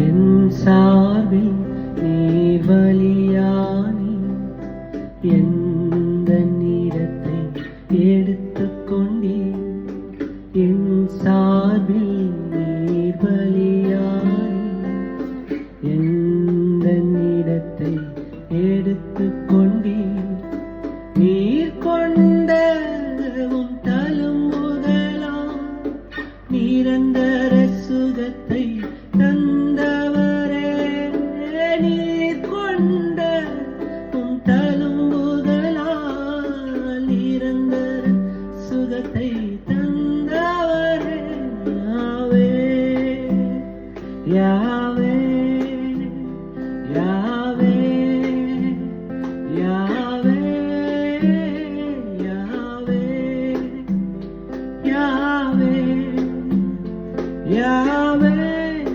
என் சார்பில் நீர் பலியானி எந்த நீரத்தை எடுத்துக்கொண்டே என் சார்பில் நீர் பலியானி எந்த நீரத்தை எடுத்துக்கொண்டே நீர் கொண்ட உம் தழும்புகளால் நிரந்தர சுகத்தை தந்தவரே. நீர் கொண்ட உம் தழும்புகளால் நிரந்தர சுகத்தை தந்தவரே. யாவே